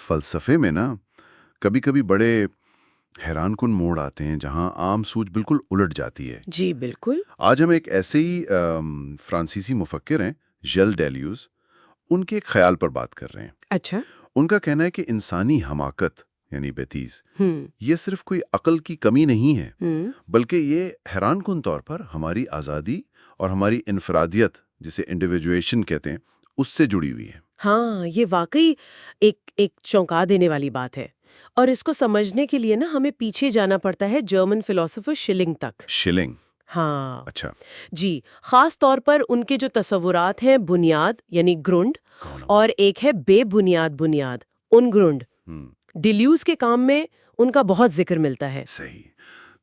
فلسفے میں نا کبھی کبھی بڑے حیران کن موڑ آتے ہیں جہاں عام سوچ بالکل الٹ جاتی ہے۔ جی بالکل۔ آج ہم ایک ایسے ہی فرانسیسی مفکر ہیں ژیل ڈیلیوز، ان کے ایک خیال پر بات کر رہے ہیں۔ اچھا۔ ان کا کہنا ہے کہ انسانی حماقت یعنی بیتیز ہم یہ صرف کوئی عقل کی کمی نہیں ہے، ہم بلکہ یہ حیران کن طور پر ہماری آزادی اور ہماری انفرادیت جسے انڈیویجویشن کہتے ہیں اس سے جڑی ہوئی ہے۔ ہاں، یہ واقعی ایک چونکا دینے والی بات ہے، اور اس کو سمجھنے کے لیے نا ہمیں پیچھے جانا پڑتا ہے جرمن فلسفر شلنگ تک۔ شلنگ؟ ہاں اچھا، جی، خاص طور پر ان کے جو تصورات ہیں بنیاد یعنی گرونڈ، کون؟ اور ایک ہے بے بنیاد بنیاد ان گرونڈ۔ ڈیلیوز کے کام میں ان کا بہت ذکر ملتا ہے۔ صحیح۔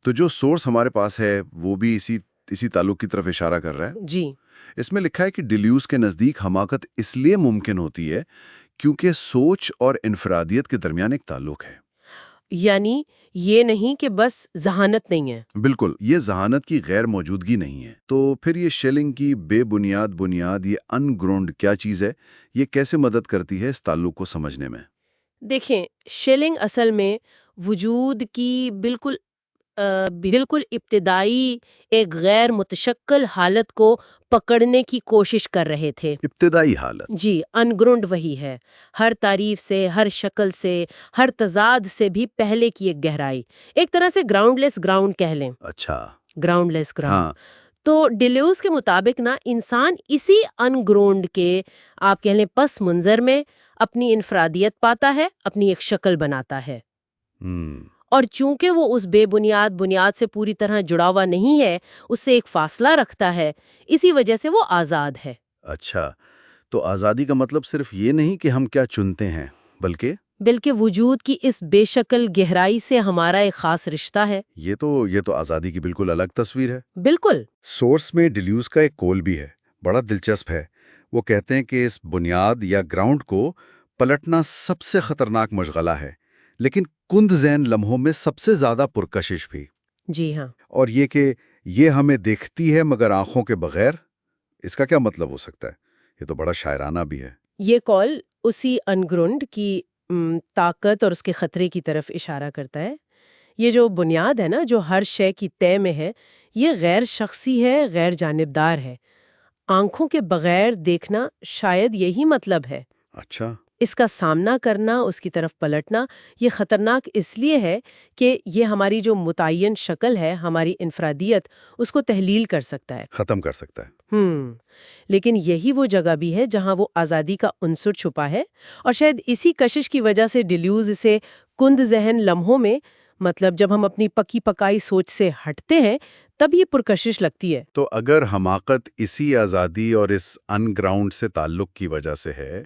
تو جو سورس ہمارے پاس ہے وہ بھی اسی تعلق کی طرف اشارہ کر رہا ہے۔ جی اس میں لکھا ہے کہ ڈیلیوز کے نزدیک حماقت اس لیے ممکن ہوتی ہے کیونکہ سوچ اور انفرادیت کے درمیان ایک تعلق ہے۔ یعنی یہ نہیں کہ بس ذہانت نہیں ہے۔ بالکل، یہ ذہانت کی غیر موجودگی نہیں ہے۔ تو پھر یہ شیلنگ کی بے بنیاد یہ ان گراؤنڈ کیا چیز ہے؟ یہ کیسے مدد کرتی ہے اس تعلق کو سمجھنے میں؟ دیکھیں، شیلنگ اصل میں وجود کی بالکل ابتدائی ایک غیر متشکل حالت کو پکڑنے کی کوشش کر رہے تھے۔ ابتدائی حالت؟ جی، انگرونڈ وہی ہے، ہر تعریف سے، ہر شکل سے، ہر تضاد سے بھی پہلے کی ایک گہرائی، ایک طرح سے گراؤنڈ لیس گراؤنڈ کہہ لیں۔ اچھا، گراؤنڈ لیس گراؤنڈ۔ ہاں۔ تو ڈیلیوز کے مطابق نا انسان اسی انگرونڈ کے آپ کہہ لیں پس منظر میں اپنی انفرادیت پاتا ہے، اپنی ایک شکل بناتا ہے۔ اور چونکہ وہ اس بے بنیاد سے پوری طرح جڑا ہوا نہیں ہے، اس سے ایک فاصلہ رکھتا ہے، اسی وجہ سے وہ آزاد ہے۔ اچھا، تو آزادی کا مطلب صرف یہ نہیں کہ ہم کیا چنتے ہیں، بلکہ وجود کی اس بے شکل گہرائی سے ہمارا ایک خاص رشتہ ہے۔ یہ تو آزادی کی بالکل الگ تصویر ہے۔ بالکل۔ سورس میں ڈیلیوز کا ایک قول بھی ہے، بڑا دلچسپ ہے۔ وہ کہتے ہیں کہ اس بنیاد یا گراؤنڈ کو پلٹنا سب سے خطرناک مشغلہ ہے، لیکن کند ذہن لمحوں میں سب سے زیادہ پرکشش بھی۔ جی ہاں۔ اور یہ کہ یہ ہمیں دیکھتی ہے مگر آنکھوں کے بغیر، اس کا کیا مطلب ہو سکتا ہے؟ یہ تو بڑا شاعرانہ بھی ہے۔ یہ قول اسی انگرونڈ کی طاقت اور اس کے خطرے کی طرف اشارہ کرتا ہے۔ یہ جو بنیاد ہے نا، جو ہر شے کی طے میں ہے، یہ غیر شخصی ہے، غیر جانبدار ہے۔ آنکھوں کے بغیر دیکھنا شاید یہی مطلب ہے۔ اچھا۔ اس کا سامنا کرنا، اس کی طرف پلٹنا، یہ خطرناک اس لیے ہے کہ یہ ہماری جو متعین شکل ہے، ہماری انفرادیت، اس کو تحلیل کر سکتا ہے، ختم کر سکتا ہے۔ لیکن یہی وہ جگہ بھی ہے جہاں وہ آزادی کا عنصر چھپا ہے، اور شاید اسی کشش کی وجہ سے ڈیلیوز اسے کند ذہن لمحوں میں، مطلب جب ہم اپنی پکی پکائی سوچ سے ہٹتے ہیں، تب یہ پرکشش لگتی ہے۔ تو اگر حماقت اسی آزادی اور اس ان گراؤنڈ سے تعلق کی وجہ سے ہے،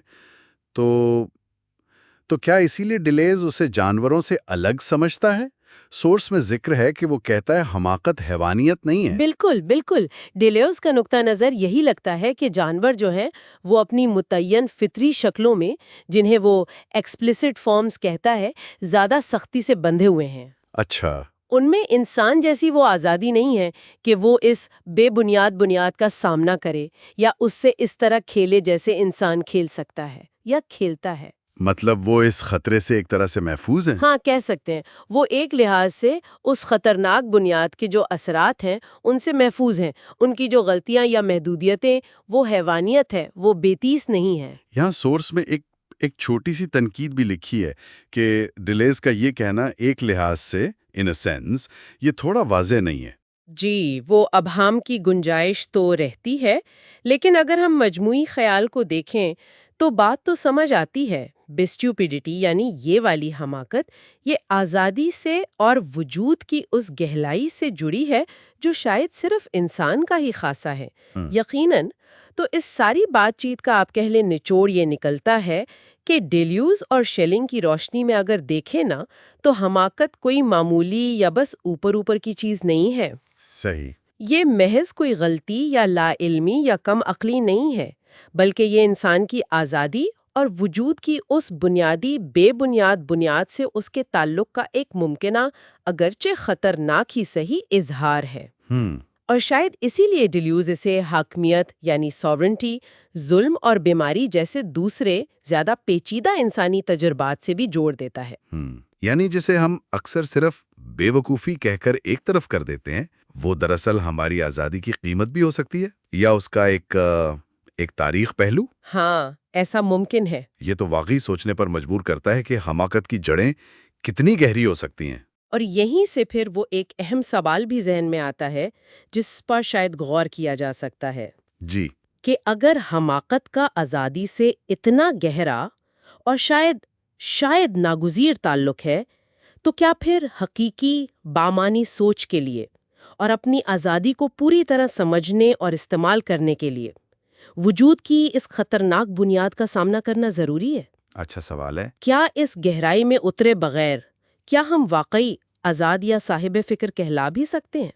تو کیا اسی لیے ڈیلیز اسے جانوروں سے الگ سمجھتا ہے؟ سورس میں ذکر ہے کہ وہ کہتا ہے حماقت حیوانیت نہیں ہے۔ بالکل بالکل، ڈیلیوز کا نقطہ نظر یہی لگتا ہے کہ جانور جو ہیں وہ اپنی متعین فطری شکلوں میں، جنہیں وہ ایکسپلیسٹ فارمز کہتا ہے، زیادہ سختی سے بندھے ہوئے ہیں۔ اچھا۔ ان میں انسان جیسی وہ آزادی نہیں ہے کہ وہ اس بے بنیاد کا سامنا کرے یا اس سے اس طرح کھیلے جیسے انسان کھیل سکتا ہے یا کھیلتا ہے۔ مطلب وہ اس خطرے سے ایک طرح سے محفوظ ہیں؟ ہاں، کہہ سکتے ہیں وہ ایک لحاظ سے اس خطرناک بنیاد کے جو اثرات ہیں ان سے محفوظ ہیں۔ ان کی جو غلطیاں یا محدودیتیں، وہ حیوانیت ہے، وہ بیتیس نہیں ہے۔ یہاں سورس میں ایک چھوٹی سی تنقید بھی لکھی ہے کہ ڈیلیز کا یہ کہنا ایک لحاظ سے ان اے سینس یہ تھوڑا واضح نہیں ہے۔ جی، وہ ابہام کی گنجائش تو رہتی ہے، لیکن اگر ہم مجموعی خیال کو دیکھیں تو بات تو سمجھ آتی ہے۔ بسٹیوپیڈیٹی یعنی یہ والی حماقت، یہ آزادی سے اور وجود کی اس گہرائی سے جڑی ہے جو شاید صرف انسان کا ہی خاصہ ہے۔ یقیناً۔ تو اس ساری بات چیت کا آپ کہہ لیں نچوڑ یہ نکلتا ہے کہ ڈیلیوز اور شیلنگ کی روشنی میں اگر دیکھیں نا، تو حماقت کوئی معمولی یا بس اوپر کی چیز نہیں ہے۔ صحیح۔ یہ محض کوئی غلطی یا لا علمی یا کم عقلی نہیں ہے، بلکہ یہ انسان کی آزادی اور وجود کی اس بنیادی بے بنیاد سے اس کے تعلق کا ایک ممکنہ، اگرچہ خطرناک ہی صحیح، اظہار ہے۔ اور شاید اسی لیے ڈیلیوز اسے حاکمیت یعنی ساورنٹی، ظلم اور بیماری جیسے دوسرے زیادہ پیچیدہ انسانی تجربات سے بھی جوڑ دیتا ہے۔ یعنی جسے ہم اکثر صرف بے وقوفی کہہ کر ایک طرف کر دیتے ہیں، وہ دراصل ہماری آزادی کی قیمت بھی ہو سکتی ہے، یا اس کا ایک تاریخ پہلو۔ ہاں، ایسا ممکن ہے۔ یہ تو واقعی سوچنے پر مجبور کرتا ہے کہ حماقت کی جڑیں کتنی گہری ہو سکتی ہیں۔ اور یہیں سے پھر وہ ایک اہم سوال بھی ذہن میں آتا ہے جس پر شاید غور کیا جا سکتا ہے جی، کہ اگر حماقت کا آزادی سے اتنا گہرا اور شاید ناگزیر تعلق ہے، تو کیا پھر حقیقی بامانی سوچ کے لیے اور اپنی آزادی کو پوری طرح سمجھنے اور استعمال کرنے کے لیے وجود کی اس خطرناک بنیاد کا سامنا کرنا ضروری ہے؟ اچھا سوال ہے۔ کیا اس گہرائی میں اترے بغیر کیا ہم واقعی آزاد یا صاحب فکر کہلا بھی سکتے ہیں؟